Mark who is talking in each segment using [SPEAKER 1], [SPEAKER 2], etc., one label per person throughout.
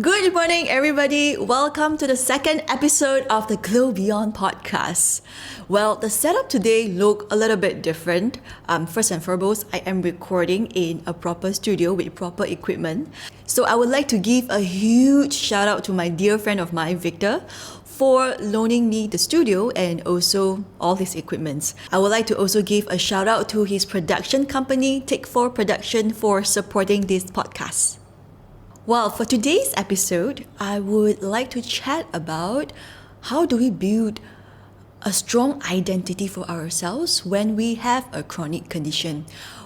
[SPEAKER 1] Good morning, everybody. Welcome to the second episode of the Glow Beyond podcast. Well, the setup today look a little bit different. First and foremost, I am recording in a proper studio with proper equipment. So I would like to give a huge shout out to my dear friend of mine, Victor, for loaning me the studio and also all his equipments. I would like to also give a shout out to his production company, Take 4 Production, for supporting this podcast. Well, for today's episode, I would like to chat about how do we build a strong identity for ourselves when we have a chronic condition.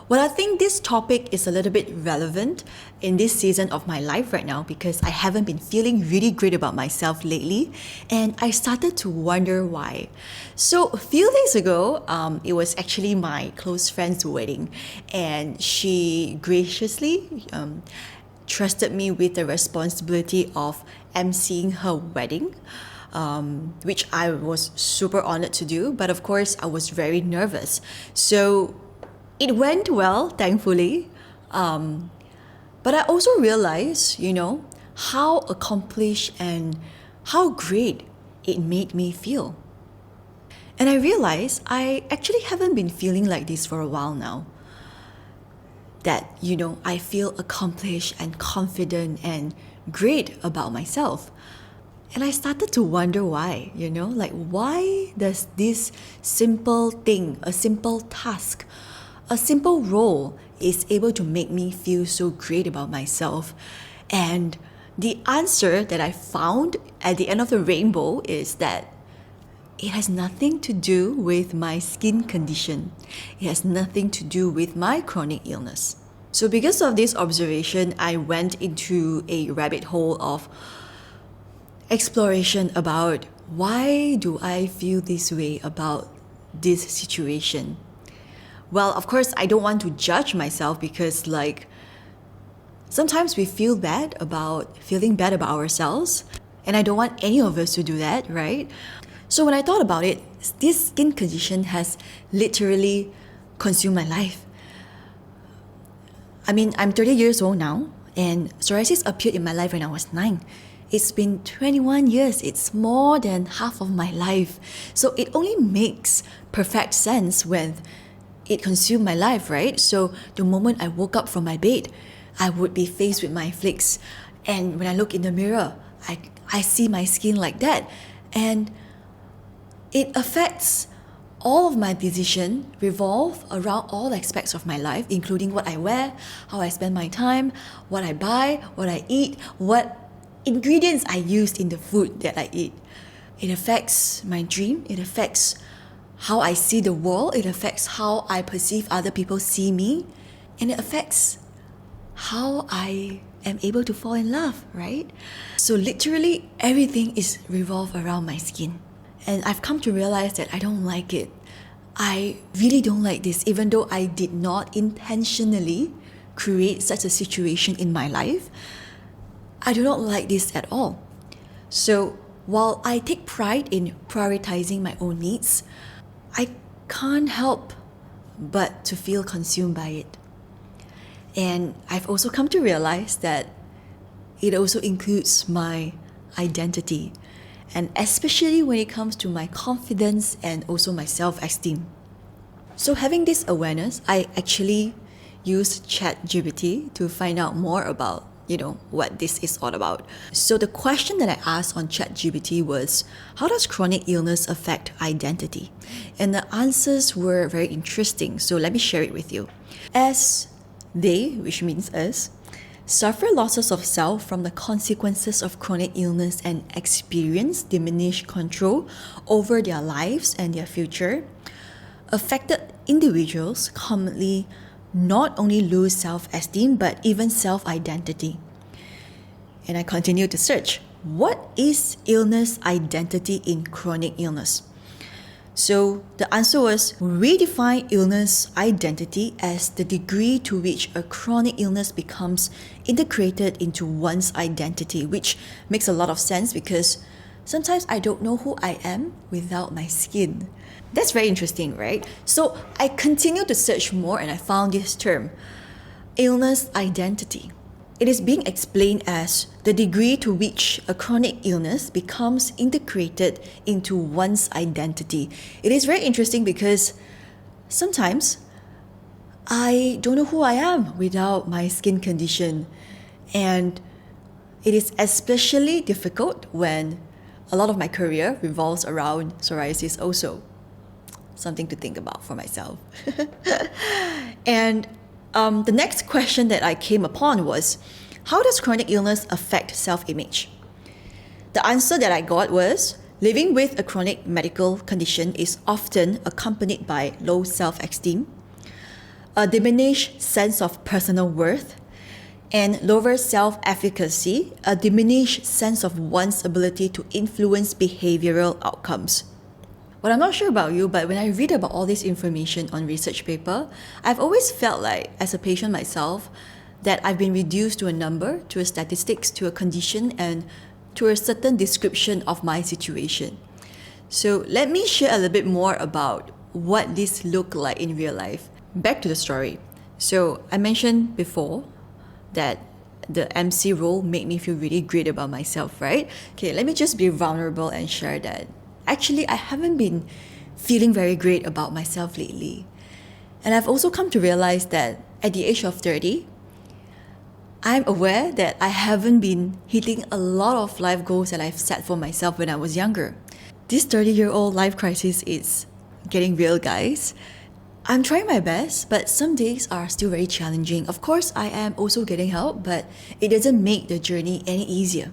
[SPEAKER 1] Well, I think this topic is a little bit relevant in this season of my life right now because I haven't been feeling really great about myself lately, and I started to wonder why. So a few days ago, it was actually my close friend's wedding, and she graciously trusted me with the responsibility of emceeing her wedding, which I was super honored to do. But of course, I was very nervous. So it went well, thankfully. But I also realized, how accomplished and how great it made me feel. And I realized I actually haven't been feeling like this for a while now. That, I feel accomplished and confident and great about myself. And I started to wonder why, why does this simple thing, a simple task, a simple role is able to make me feel so great about myself? And the answer that I found at the end of the rainbow is that it has nothing to do with my skin condition. It has nothing to do with my chronic illness. So because of this observation, I went into a rabbit hole of exploration about why do I feel this way about this situation. Well, of course, I don't want to judge myself because sometimes we feel feeling bad about ourselves, and I don't want any of us to do that, right? So when I thought about it, this skin condition has literally consumed my life. I'm 30 years old now, and psoriasis appeared in my life when I was 9. It's been 21 years. It's more than half of my life. So it only makes perfect sense when it consumed my life, right? So the moment I woke up from my bed, I would be faced with my flakes. And when I look in the mirror, I see my skin like that. And it affects all of my decisions revolve around all aspects of my life, including what I wear, how I spend my time, what I buy, what I eat, what ingredients I use in the food that I eat. It affects my dream. It affects how I see the world. It affects how I perceive other people see me. And it affects how I am able to fall in love, right? So literally everything is revolved around my skin. And I've come to realize that I don't like it. I really don't like this, even though I did not intentionally create such a situation in my life. I do not like this at all. So while I take pride in prioritizing my own needs, I can't help but to feel consumed by it. And I've also come to realize that it also includes my identity, and especially when it comes to my confidence and also my self-esteem. So having this awareness, I actually used ChatGPT to find out more about, what this is all about. So the question that I asked on ChatGPT was, how does chronic illness affect identity? And the answers were very interesting. So let me share it with you. As they, which means us, suffer losses of self from the consequences of chronic illness and experience diminished control over their lives and their future, affected individuals commonly not only lose self-esteem but even self-identity. And I continued to search, what is illness identity in chronic illness? So the answer was, redefine illness identity as the degree to which a chronic illness becomes integrated into one's identity, which makes a lot of sense because sometimes I don't know who I am without my skin. That's very interesting, right? So I continued to search more and I found this term, illness identity. It is being explained as the degree to which a chronic illness becomes integrated into one's identity. It is very interesting because sometimes I don't know who I am without my skin condition. And it is especially difficult when a lot of my career revolves around psoriasis also. Something to think about for myself. And the next question that I came upon was, how does chronic illness affect self-image? The answer that I got was, living with a chronic medical condition is often accompanied by low self-esteem, a diminished sense of personal worth, and lower self-efficacy, a diminished sense of one's ability to influence behavioral outcomes. But I'm not sure about you, but when I read about all this information on research paper, I've always felt like, as a patient myself, that I've been reduced to a number, to a statistics, to a condition, and to a certain description of my situation. So let me share a little bit more about what this looked like in real life. Back to the story. So I mentioned before that the MC role made me feel really great about myself, right? Okay, let me just be vulnerable and share that. Actually, I haven't been feeling very great about myself lately. And I've also come to realize that at the age of 30, I'm aware that I haven't been hitting a lot of life goals that I've set for myself when I was younger. This 30-year-old life crisis is getting real, guys. I'm trying my best, but some days are still very challenging. Of course, I am also getting help, but it doesn't make the journey any easier.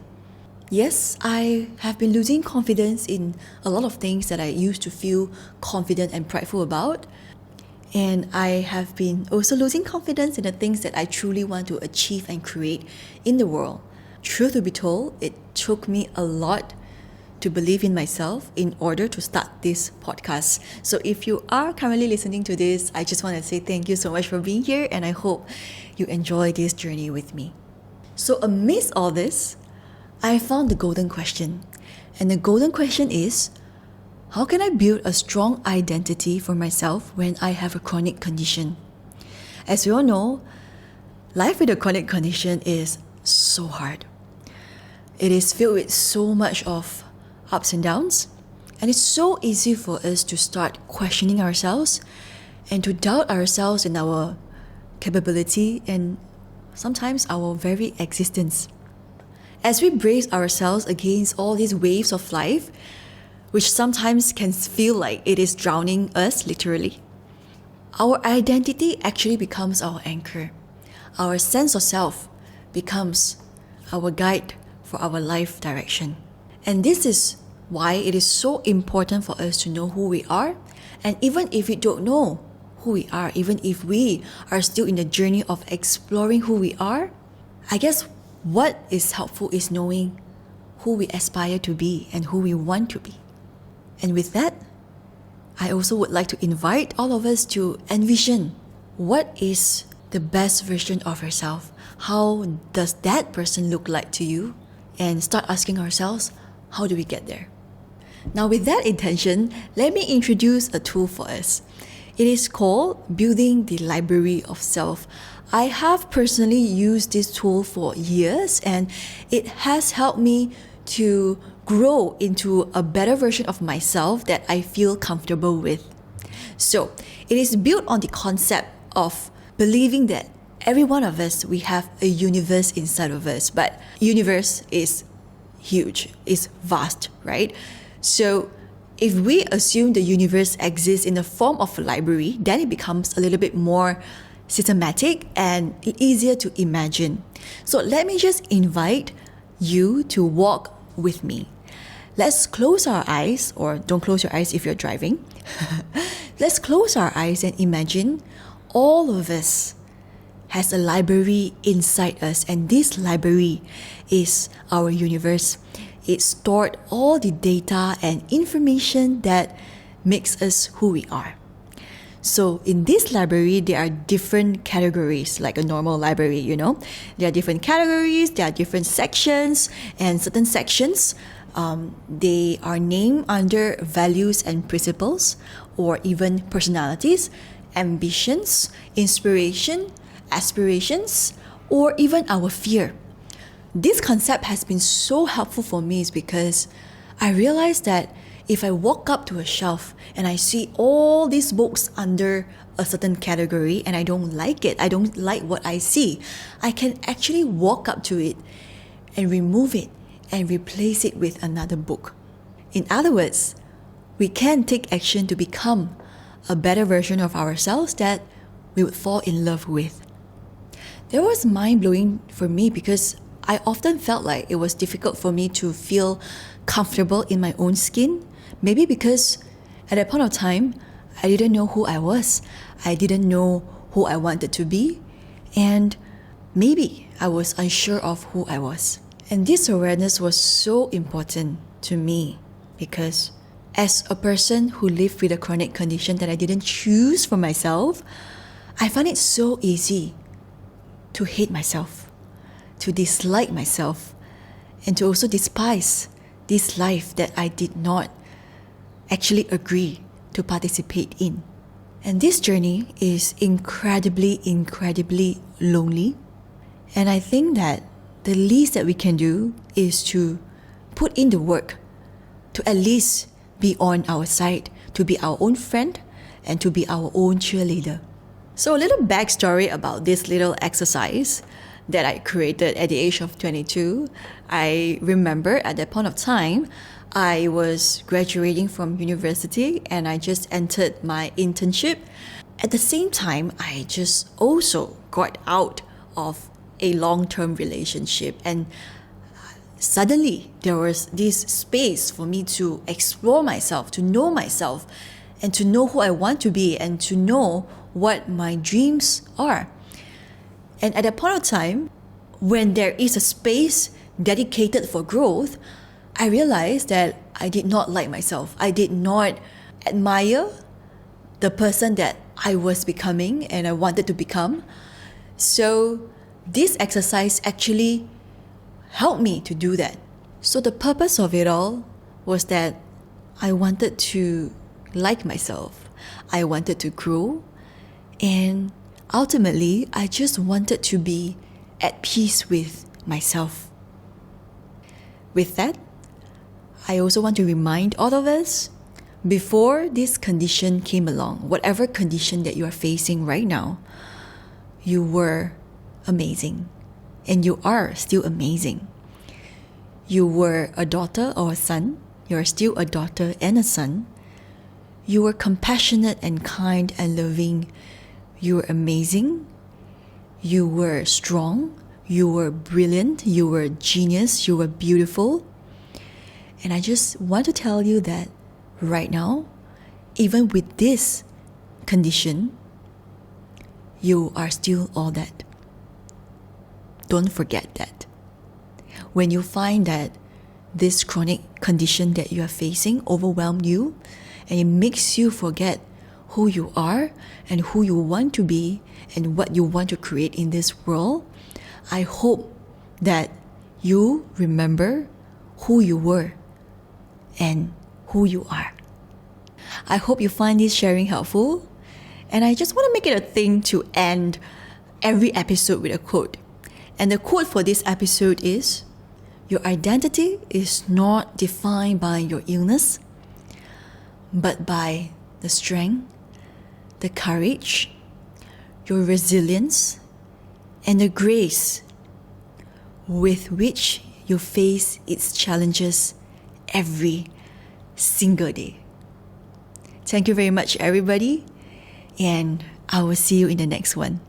[SPEAKER 1] Yes, I have been losing confidence in a lot of things that I used to feel confident and prideful about. And I have been also losing confidence in the things that I truly want to achieve and create in the world. Truth to be told, it took me a lot to believe in myself in order to start this podcast. So if you are currently listening to this, I just want to say thank you so much for being here, and I hope you enjoy this journey with me. So amidst all this, I found the golden question. And the golden question is, how can I build a strong identity for myself when I have a chronic condition? As we all know, life with a chronic condition is so hard. It is filled with so much of ups and downs, and it's so easy for us to start questioning ourselves and to doubt ourselves and our capability and sometimes our very existence. As we brace ourselves against all these waves of life, which sometimes can feel like it is drowning us literally, our identity actually becomes our anchor. Our sense of self becomes our guide for our life direction. And this is why it is so important for us to know who we are. And even if we don't know who we are, even if we are still in the journey of exploring who we are, I guess what is helpful is knowing who we aspire to be and who we want to be. And with that, I also would like to invite all of us to envision what is the best version of yourself. How does that person look like to you? And start asking ourselves, how do we get there? Now, with that intention, let me introduce a tool for us. It is called Building the Library of Self. I have personally used this tool for years, and it has helped me to grow into a better version of myself that I feel comfortable with. So, it is built on the concept of believing that every one of us, we have a universe inside of us, but universe is huge, is vast, right? So if we assume the universe exists in the form of a library, then it becomes a little bit more systematic and easier to imagine. So let me just invite you to walk with me. Let's close our eyes, or don't close your eyes if you're driving. Let's close our eyes and imagine all of us has a library inside us, and this library is our universe. It stored all the data and information that makes us who we are. So in this library, there are different categories, like a normal library, you know. There are different categories, there are different sections, and certain sections, they are named under values and principles, or even personalities, ambitions, inspiration, aspirations, or even our fear. This concept has been so helpful for me is because I realized that if I walk up to a shelf and I see all these books under a certain category and I don't like it, I don't like what I see, I can actually walk up to it and remove it and replace it with another book. In other words, we can take action to become a better version of ourselves that we would fall in love with. That was mind-blowing for me because I often felt like it was difficult for me to feel comfortable in my own skin. Maybe because at that point of time, I didn't know who I was. I didn't know who I wanted to be. And maybe I was unsure of who I was. And this awareness was so important to me because as a person who lived with a chronic condition that I didn't choose for myself, I find it so easy to hate myself, to dislike myself, and to also despise this life that I did not actually agree to participate in. And this journey is incredibly lonely. And I think that the least that we can do is to put in the work to at least be on our side, to be our own friend, and to be our own cheerleader. So a little backstory about this little exercise that I created at the age of 22. I remember at that point of time, I was graduating from university and I just entered my internship. At the same time, I just also got out of a long-term relationship, and suddenly there was this space for me to explore myself, to know myself, and to know who I want to be and to know what my dreams are. And at that point of time, when there is a space dedicated for growth, I realized that I did not like myself. I did not admire the person that I was becoming and I wanted to become. So this exercise actually helped me to do that. So the purpose of it all was that I wanted to like myself. I wanted to grow. And ultimately, I just wanted to be at peace with myself. With that, I also want to remind all of us, before this condition came along, whatever condition that you are facing right now, you were amazing. And you are still amazing. You were a daughter or a son. You are still a daughter and a son. You were compassionate and kind and loving. You were amazing. You were strong. You were brilliant. You were genius. You were beautiful. And I just want to tell you that right now, even with this condition, you are still all that. Don't forget that. When you find that this chronic condition that you are facing overwhelms you and it makes you forget who you are and who you want to be and what you want to create in this world, I hope that you remember who you were and who you are. I hope you find this sharing helpful, and I just want to make it a thing to end every episode with a quote. And the quote for this episode is, "Your identity is not defined by your illness, but by the strength, the courage, your resilience, and the grace with which you face its challenges every single day." Thank you very much, everybody, and I will see you in the next one.